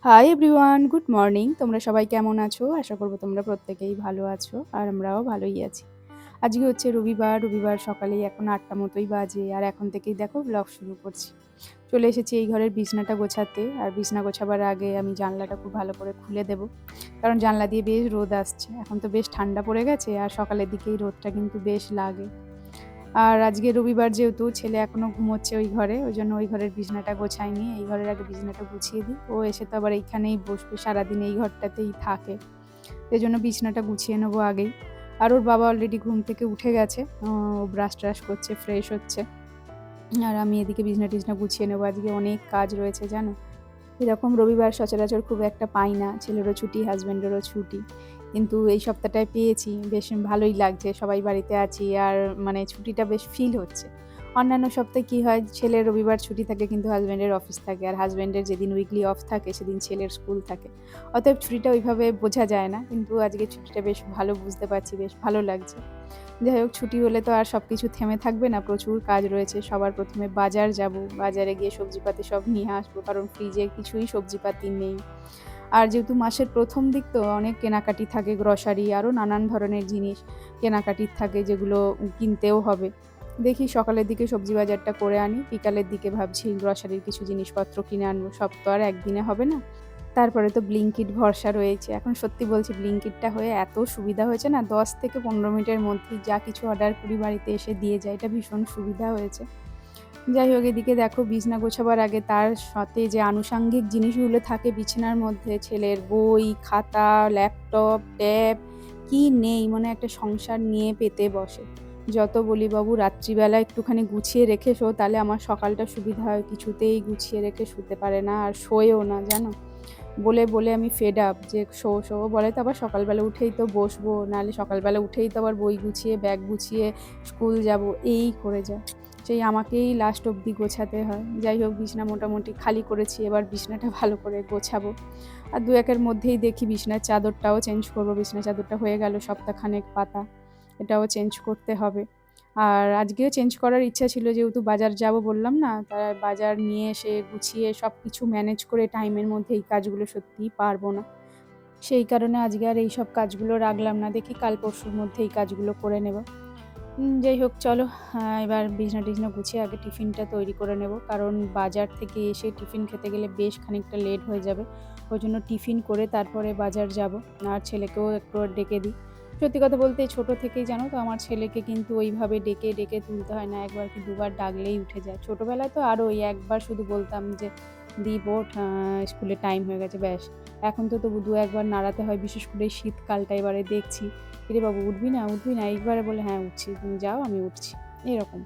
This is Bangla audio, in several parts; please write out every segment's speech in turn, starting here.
Hi everyone, good morning. তোমরা সবাই কেমন আছো? আশা করবো তোমরা প্রত্যেকেই ভালো আছো, আর আমরাও ভালোই আছি। আজকে হচ্ছে রবিবার সকালেই এখন ৮টা মতোই বাজে, আর এখন থেকেই দেখো ব্লগ শুরু করছি। চলে এসেছি এই ঘরের বিছনাটা গোছাতে, আর বিছনা গোছাবার আগে আমি জানলাটা খুব ভালো করে খুলে দেবো, কারণ জানলা দিয়ে বেশ রোদ আসছে। এখন তো বেশ ঠান্ডা পড়ে গেছে, আর সকালের দিকেই রোদটা কিন্তু বেশ লাগে। আর আজকে রবিবার যেহেতু ছেলে এখনো ঘুমোচ্ছে ওই ঘরে, ওই জন্য ওই ঘরের বিছনাটা গোছাইনি। এই ঘরের আগে বিছনাটা গুছিয়ে দিই। ও এসে তো আবার এইখানেই বসবে, সারাদিন এই ঘরটাতেই থাকে, সেই জন্য বিছনাটা গুছিয়ে নেবো আগেই। আর ওর বাবা অলরেডি ঘুম থেকে উঠে গেছে, ও ব্রাশ ট্রাশ করছে, ফ্রেশ হচ্ছে। আর আমি এদিকে বিছনা টিছনা গুছিয়ে নেবো। আজকে অনেক কাজ রয়েছে জানো। এরকম রবিবার সচরাচর খুব একটা পাই না, ছেলেরও ছুটি, হাজব্যান্ডেরও ছুটি, কিন্তু এই সপ্তাহটায় পেয়েছি। বেশ ভালোই লাগছে, সবাই বাড়িতে আছি, আর মানে ছুটিটা বেশ ফিল হচ্ছে। অন্যান্য সপ্তাহে কী হয়, ছেলের রবিবার ছুটি থাকে কিন্তু হাজব্যান্ডের অফিস থাকে, আর হাজব্যান্ডের যেদিন উইকলি অফ থাকে সেদিন ছেলের স্কুল থাকে। অতএব ছুটিটা ওইভাবে বোঝা যায় না, কিন্তু আজকে ছুটিটা বেশ ভালো বুঝতে পারছি, বেশ ভালো লাগছে। যাই হোক, ছুটি হলে তো আর সব কিছু থেমে থাকবে না, প্রচুর কাজ রয়েছে। সবার প্রথমে বাজার যাব, বাজারে গিয়ে সবজিপাতি সব নিয়ে আসবো, কারণ ফ্রিজে কিছুই সবজিপাতি নেই। আর যেহেতু মাসের প্রথম দিক, তো অনেক কেনাকাটি থাকে, গ্রসারি আরও নানান ধরনের জিনিস কেনাকাটির থাকে, যেগুলো কিনতেও হবে। দেখি সকালের দিকে সবজি বাজারটা করে আনি, বিকালের দিকে ভাবছি গ্রসারির কিছু জিনিসপত্র কিনে আনবো। সব তো আর একদিনে হবে না। তারপরে তো ব্লিঙ্কিট ভরসা রয়েছে। এখন সত্যি বলছি, ব্লিঙ্কিটটা হয়ে এত সুবিধা হয়েছে না, 10 থেকে 15 মিনিটের মধ্যেই যা কিছু অর্ডার করি বাড়িতে এসে দিয়ে যায়। এটা ভীষণ সুবিধা হয়েছে। যাই হোক, এদিকে দেখো বিছানা গোছাবার আগে তার সাথে যে আনুষাঙ্গিক জিনিসগুলো থাকে বিছানার মধ্যে, ছেলের বই, খাতা, ল্যাপটপ, ট্যাব, কি নেই, মানে একটা সংসার নিয়ে পেতে বসে। যত বলি বাবু রাত্রিবেলা একটুখানি গুছিয়ে রেখে শো, তাহলে আমার সকালটা সুবিধা হয়। কিছুতেই গুছিয়ে রেখে শুতে পারে না, আর শোয়েও না জানো। বলে বলে আমি ফেড আপ যে শো বলে, তো আবার সকালবেলা উঠেই তো বসবো, নাহলে সকালবেলা উঠেই তো আবার বই গুছিয়ে ব্যাগ গুছিয়ে স্কুল যাব, এই করে যায়। সেই আমাকেই লাস্ট অবধি গোছাতে হয়। যাই হোক, বিছনা মোটামুটি খালি করেছি, এবার বিছনাটা ভালো করে গোছাবো। আর দু একের মধ্যেই দেখি বিছনার চাদরটাও চেঞ্জ করবো। বিছনার চাদরটা হয়ে গেল সপ্তাহখানেক পাতা, এটাও চেঞ্জ করতে হবে। আর আজকেও চেঞ্জ করার ইচ্ছা ছিল, যেহেতু বাজার যাব বললাম না, তাই বাজার নিয়ে এসে গুছিয়ে সব কিছু ম্যানেজ করে টাইমের মধ্যে এই কাজগুলো সত্যিই পারবো না। সেই কারণে আজকে আর এই সব কাজগুলো রাখলাম না, দেখি কাল পরশুর মধ্যে এই কাজগুলো করে নেব। যাই হোক চলো, এবার বিছনা টিছনা গুছিয়ে আগে টিফিনটা তৈরি করে নেব, কারণ বাজার থেকে এসে টিফিন খেতে গেলে বেশ খানিকটা লেট হয়ে যাবে। ওই জন্য টিফিন করে তারপরে বাজার যাব। আর ছেলেকেও একটু ডেকে দিই। সত্যি কথা বলতে ছোট থেকেই জানো তো, আমার ছেলেকে কিন্তু ওইভাবে ডেকে ডেকে তুলতে হয় না, একবার কি দুবার ডাকলেই উঠে যায়। ছোটোবেলায় তো আরও ওই একবার শুধু বলতাম যে দীপ ওঠ, স্কুলে টাইম হয়ে গেছে, ব্যাস। এখন তো তবু দু একবার নাড়াতে হয়, বিশেষ করে এই শীতকালটা এবারে দেখছি, কিরে বাবু উঠবি না উঠবি না, একবারে বলে হ্যাঁ উঠছি, তুমি যাও আমি উঠছি, এরকম।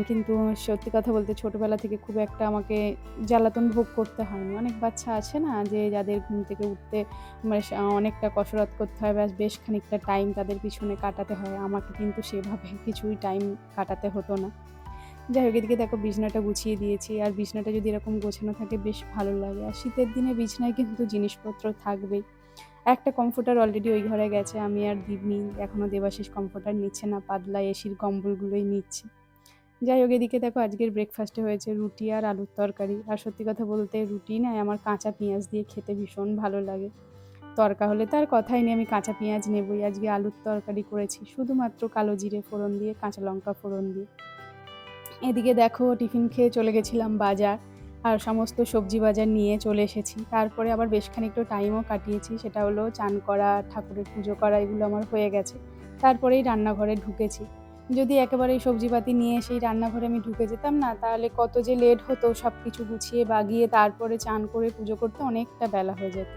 কিন্তু সত্যি কথা বলতে ছোটোবেলা থেকে খুব একটা আমাকে জ্বালাতন ভোগ করতে হয়নি। অনেক বাচ্চা আছে না, যে যাদের ঘুম থেকে উঠতে মানে অনেকটা কসরত করতে হয়, ব্যাস বেশ খানিকটা টাইম তাদের পিছনে কাটাতে হয়। আমাকে কিন্তু সেভাবে কিছুই টাইম কাটাতে হতো না। যাই হোক, এদিকে দেখো বিছনাটা গুছিয়ে দিয়েছি, আর বিছনাটা যদি এরকম গোছানো থাকে বেশ ভালো লাগে। আর শীতের দিনে বিছনায় কিন্তু জিনিসপত্র থাকবেই। একটা কমফোর্টার অলরেডি ওই ঘরে গেছে, আমি আর দীপ নিই, এখনও দেবাশিস কমফোর্টার নিচ্ছে না, পাতলা এসির কম্বলগুলোই নিচ্ছে। যাই হোক, এদিকে দেখো আজকের ব্রেকফাস্টে হয়েছে রুটি আর আলুর তরকারি। আর সত্যি কথা বলতে রুটি না আমার কাঁচা পেঁয়াজ দিয়ে খেতে ভীষণ ভালো লাগে। তরকা হলে তো আর কথাই নেই, আমি কাঁচা পেঁয়াজ নেবই। আজকে আলুর তরকারি করেছি শুধুমাত্র কালো জিরে ফোড়ন দিয়ে, কাঁচা লঙ্কা ফোড়ন দিয়ে। এদিকে দেখো টিফিন খেয়ে চলে গেছিলাম বাজার, আর সমস্ত সবজি বাজার নিয়ে চলে এসেছি। তারপরে আবার বেশ খানিকটা টাইমও কাটিয়েছি, সেটা হলো চান করা, ঠাকুরের পুজো করা, এগুলো আমার হয়ে গেছে। তারপরেই রান্নাঘরে ঢুকেছি। যদি একেবারেই সবজিপাতি নিয়ে সেই রান্নাঘরে আমি ঢুকে যেতাম না, তাহলে কত যে লেট হতো সব কিছু গুছিয়ে বাগিয়ে তারপরে চান করে পুজো করতে অনেকটা বেলা হয়ে যেত।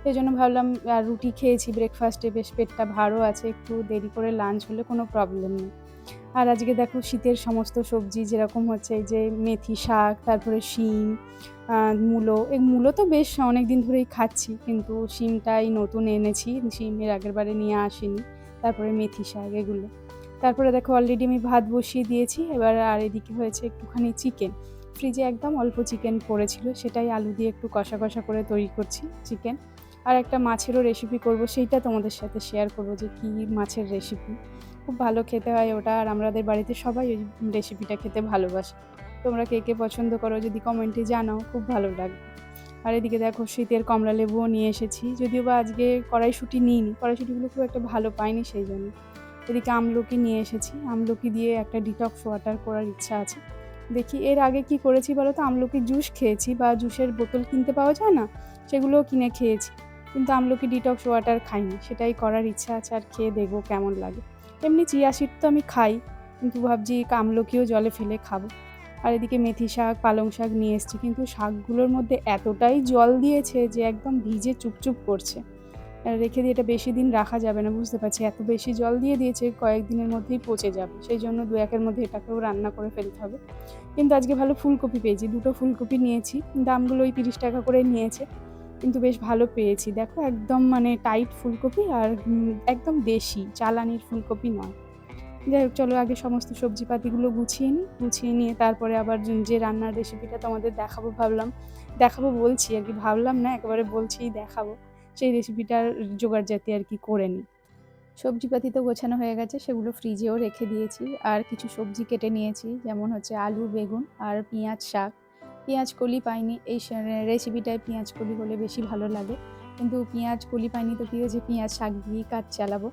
সেই জন্য ভাবলাম, আর রুটি খেয়েছি ব্রেকফাস্টে, বেশ পেটটা ভারও আছে, একটু দেরি করে লাঞ্চ হলে কোনো প্রবলেম নেই। আর আজকে দেখো শীতের সমস্ত সবজি যেরকম হচ্ছে, এই যে মেথি শাক, তারপরে শিম, মূলো। এই মূলো তো বেশ অনেক দিন ধরেই খাচ্ছি, কিন্তু শিমটাই নতুন এনেছি, শিম এর আগের বারে নিয়ে আসিনি। তারপরে মেথি শাক এগুলো। তারপরে দেখো অলরেডি আমি ভাত বসিয়ে দিয়েছি এবার। আর এদিকে হয়েছে একটুখানি চিকেন, ফ্রিজে একদম অল্প চিকেন পড়েছিল, সেটাই আলু দিয়ে একটু কষা কষা করে তৈরি করছি চিকেন। আর একটা মাছেরও রেসিপি করব, সেইটা তোমাদের সাথে শেয়ার করব যে কী মাছের রেসিপি। খুব ভালো খেতে হয় ওটা, আর আমাদের বাড়িতে সবাই ওই রেসিপিটা খেতে ভালোবাসে। তোমরা কে কে পছন্দ করো যদি কমেন্টে জানাও, খুব ভালো লাগবে। আর এদিকে দেখো শীতের কমলা লেবুও নিয়ে এসেছি, যদিও বা আজকে কড়াইশুঁটি নিইনি, কড়াইশুঁটিগুলো খুব একটা ভালো পাইনি সেই জন্য। এদিকে আমলকি নিয়ে এসেছি, আমলকি দিয়ে একটা ডিটক্স ওয়াটার করার ইচ্ছা আছে। দেখি এর আগে কি করেছি বলো তো, আমলকির জুস খেয়েছি বা জুসের বোতল কিনতে পাওয়া যায় না, সেগুলোও কিনে খেয়েছি, কিন্তু আমলকি ডিটক্স ওয়াটার খাইনি। সেটাই করার ইচ্ছা আছে, আর খেয়ে দেখবো কেমন লাগে। এমনি চিয়া সিড তো আমি খাই, কিন্তু ভাবছি আমলকিও জলে ফেলে খাবো। আর এদিকে মেথি শাক, পালং শাক নিয়ে এসেছি, কিন্তু শাকগুলোর মধ্যে এতটাই জল দিয়েছে যে একদম ভিজে চুপচুপ করছে। রেখে দিয়ে এটা বেশি দিন রাখা যাবে না, বুঝতে পারছি এত বেশি জল দিয়ে দিয়েছে, কয়েকদিনের মধ্যেই পচে যাবে। সেই জন্য 2-1-এর মধ্যে এটাকেও রান্না করে ফেলতে হবে। কিন্তু আজকে ভালো ফুলকপি পেয়েছি, 2টো ফুলকপি নিয়েছি, দামগুলো ওই 30 টাকা করে নিয়েছে, কিন্তু বেশ ভালো পেয়েছি। দেখো একদম মানে টাইট ফুলকপি, আর একদম দেশি চালানির ফুলকপি নয়। যাই হোক, চলো আগে সমস্ত সবজিপাতিগুলো গুছিয়ে নিই, গুছিয়ে নিয়ে তারপরে আবার যে রান্নার রেসিপিটা তোমাদের দেখাবো বলছি আর কি, ভাবলাম না একেবারে বলছিই দেখাবো, সেই রেসিপিটার জোগাড়জাতি আর কি করে নিই। সবজিপাতি তো গোছানো হয়ে গেছে, সেগুলো ফ্রিজেও রেখে দিয়েছি। আর কিছু সবজি কেটে নিয়েছি, যেমন হচ্ছে আলু, বেগুন আর পেঁয়াজ শাক। পেঁয়াজ কলি পাইনি, এই রেসিপিটায় পেঁয়াজ কলি হলে বেশি ভালো লাগে, কিন্তু পেঁয়াজ কলি পাইনি তো কী হয়েছে, পেঁয়াজ শাক দিয়েই কাজ চালাবো।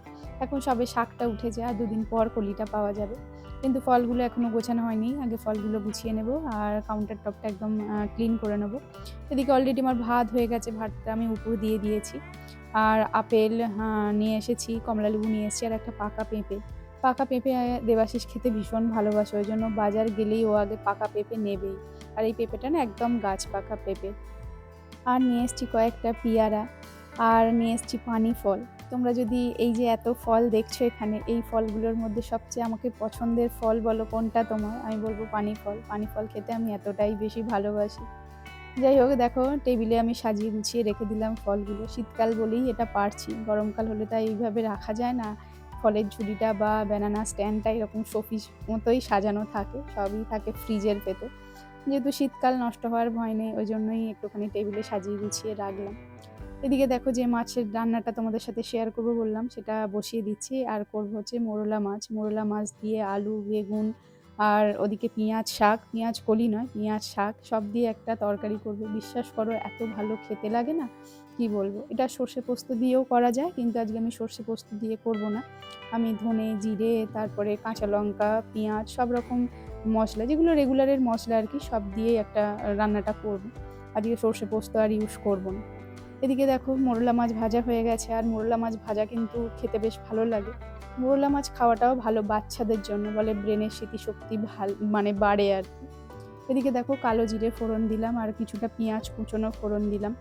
এখন সবে শাকটা উঠেছে, আর 2 দিন পর কলিটা পাওয়া যাবে। কিন্তু ফলগুলো এখনও গোছানো হয়নি, আগে ফলগুলো গুছিয়ে নেব আর কাউন্টার টপটা একদম ক্লিন করে নেব। এদিকে অলরেডি আমার ভাত হয়ে গেছে, ভাতটা আমি উপর দিয়ে দিয়েছি। আর আপেল নিয়ে এসেছি, কমলালেবু নিয়ে এসেছি, আর একটা পাকা পেঁপে। পাকা পেঁপে দেবাশিস খেতে ভীষণ ভালোবাসে, ওই জন্য বাজার গেলেই ও আগে পাকা পেঁপে নেবেই। আর এই পেঁপেটা না একদম গাছ পাকা পেঁপে। আর নিয়ে এসেছি কয়েকটা পেয়ারা, আর নিয়ে এসেছি পানি ফল। তোমরা যদি এই যে এত ফল দেখছো এখানে, এই ফলগুলোর মধ্যে সবচেয়ে আমাকে পছন্দের ফল বলো কোনটা তোমার, আমি বলবো পানি ফল। পানি ফল খেতে আমি এতটাই বেশি ভালোবাসি। যাই হোক, দেখো টেবিলে আমি সাজিয়ে গুছিয়ে রেখে দিলাম ফলগুলো। শীতকাল বলেই এটা পারছি, গরমকাল হলে তাই এইভাবে রাখা যায় না। ফলের ঝুড়িটা বা ব্যানানা স্ট্যান্ডটা এরকম শোপিস মতোই সাজানো থাকে, সবই থাকে ফ্রিজের ভেতর। যেহেতু শীতকাল নষ্ট হওয়ার ভয় নেই, ওই জন্যই একটুখানি টেবিলে সাজিয়ে গুছিয়ে রাখলাম। এদিকে দেখো যে মাছের রান্নাটা তোমাদের সাথে শেয়ার করবো বললাম, সেটা বসিয়ে দিচ্ছি। আর করবো হচ্ছে মোরলা মাছ দিয়ে আলু, বেগুন, আর ওদিকে পেঁয়াজ শাক, পেঁয়াজ কলি নয়, পেঁয়াজ শাক সব দিয়ে একটা তরকারি করবো। বিশ্বাস করো এত ভালো খেতে লাগে না, কি বলবো। এটা সর্ষে পোস্ত দিয়েও করা যায়, কিন্তু আজকে আমি সর্ষে পোস্ত দিয়ে করব না। আমি ধনে, জিরে, তারপরে কাঁচা লঙ্কা, পেঁয়াজ, সব রকম মশলা, যেগুলো রেগুলারের মশলা আর কি, সব দিয়েই একটা রান্নাটা করবো। আজকে সর্ষে পোস্ত আর ইউজ করবো না। এদিকে দেখো মোরলা মাছ ভাজা হয়ে গেছে, আর মোরলা মাছ ভাজা কিন্তু খেতে বেশ ভালো লাগে। মোরলা মাছ খাওয়াটাও ভালো বাচ্চাদের জন্য, বলে ব্রেনের স্মৃতিশক্তি মানে বাড়ে আর কি। এদিকে দেখো কালো জিরে ফোড়ন দিলাম, আর কিছুটা পেঁয়াজ কুচনো ফোড়ন দিলাম,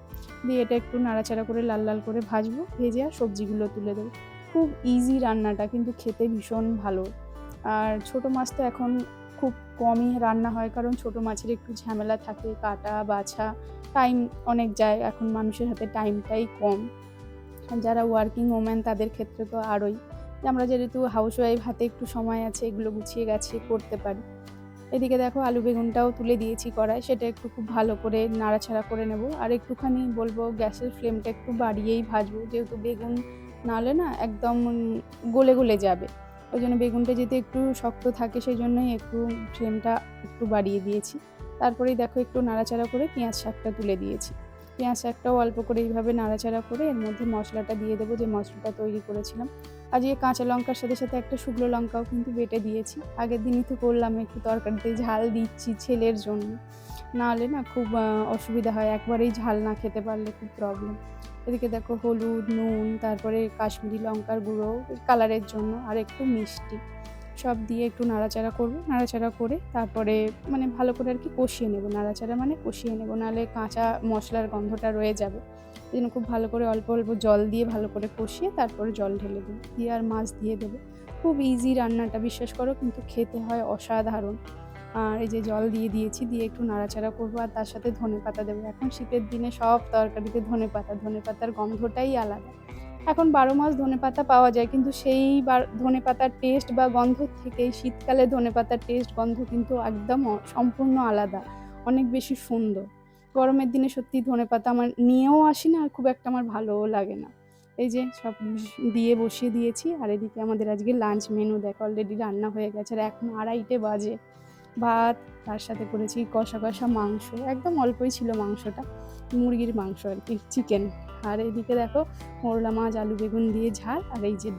দিয়ে এটা একটু নাড়াচাড়া করে লাল লাল করে ভাজবো, ভেজে আর সবজিগুলো তুলে দেবো। খুব ইজি রান্নাটা, কিন্তু খেতে ভীষণ ভালো। আর ছোটো মাছ তো এখন খুব কমই রান্না হয়, কারণ ছোটো মাছের একটু ঝামেলা থাকে, কাটা বাছা, টাইম অনেক যায়, এখন মানুষের হাতে টাইমটাই কম। আর যারা ওয়ার্কিং ওম্যান তাদের ক্ষেত্রে তো আরোই, যে আমরা যেহেতু হাউসওয়াইফ, হাতে একটু সময় আছে, এগুলো গুছিয়ে গাছিয়ে করতে পারি। এদিকে দেখো আলু বেগুনটাও তুলে দিয়েছি কড়াই, সেটা একটু খুব ভালো করে নাড়াচাড়া করে নেব। আর একটুখানি বলবো গ্যাসের ফ্লেমটা একটু বাড়িয়েই ভাজবো, যেহেতু বেগুন না হলে না একদম গলে গলে যাবে। ওই জন্য বেগুনটা যেহেতু একটু শক্ত থাকে, সেই জন্যই একটু ফ্লেমটা একটু বাড়িয়ে দিয়েছি। তারপরেই দেখো একটু নাড়াচাড়া করে পেঁয়াজ শাকটা তুলে দিয়েছি। পেঁয়াজ শাকটাও অল্প করে এইভাবে নাড়াচাড়া করে এর মধ্যে মশলাটা দিয়ে দেবো, যে মশলাটা তৈরি করেছিলাম। আজকে কাঁচা লঙ্কার সাথে সাথে একটা শুকনো লঙ্কাও কিন্তু বেটে দিয়েছি। আগের দিনই তো করলাম, একটু তরকারিতে ঝাল দিচ্ছি ছেলের জন্য, না হলে না খুব অসুবিধা হয়, একবারেই ঝাল না খেতে পারলে খুব প্রবলেম। এদিকে দেখো হলুদ, নুন, তারপরে কাশ্মীরি লঙ্কার গুঁড়ো কালারের জন্য, আর একটু মিষ্টি, সব দিয়ে একটু নাড়াচাড়া করবো। নাড়াচাড়া করে তারপরে মানে ভালো করে আর কি কষিয়ে নেবো, নাড়াচাড়া মানে কষিয়ে নেবো, নাহলে কাঁচা মশলার গন্ধটা রয়ে যাবে। এই জন্য খুব ভালো করে অল্প অল্প জল দিয়ে ভালো করে কষিয়ে তারপরে জল ঢেলে দেবো, দিয়ে আর মাছ দিয়ে দেবো। খুব ইজি রান্নাটা, বিশ্বাস করো, কিন্তু খেতে হয় অসাধারণ। আর এই যে জল দিয়ে দিয়েছি, দিয়ে একটু নাড়াচাড়া করবো, আর তার সাথে ধনেপাতা দেবো। এখন শীতের দিনে সব তরকারিতে ধনেপাতার গন্ধটাই আলাদা। এখন 12 মাস ধনেপাতা পাওয়া যায়, কিন্তু সেই ধনেপাতার টেস্ট বা গন্ধ থেকে শীতকালে ধনেপাতার টেস্ট গন্ধ কিন্তু একদম সম্পূর্ণ আলাদা, অনেক বেশি সুন্দর। গরমের দিনে সত্যি ধনেপাতা আমার নিয়েও আসি না, আর খুব একটা আমার ভালোও লাগে না। এই যে সব দিয়ে বসিয়ে দিয়েছি। আর এদিকে আমাদের আজকে লাঞ্চ মেনু দেখো অলরেডি রান্না হয়ে গেছে, আর এখন 2:30 বাজে। ভাত, তার সাথে করেছি কষা কষা মাংস, একদম অল্পই ছিল মাংসটা। মুরগির মাংস আর কি, চিকেন। আর এদিকে দেখো মোরলা মাছ আলু বেগুন দিয়ে ঝাল, আর এই যে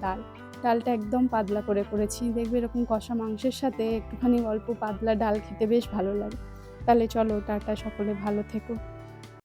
ডালটা একদম পাতলা করে করেছি। দেখবে এরকম কষা মাংসের সাথে একটুখানি অল্প পাতলা ডাল খেতে বেশ ভালো লাগে। তাহলে চলো টাটা, সকলে ভালো থেকো।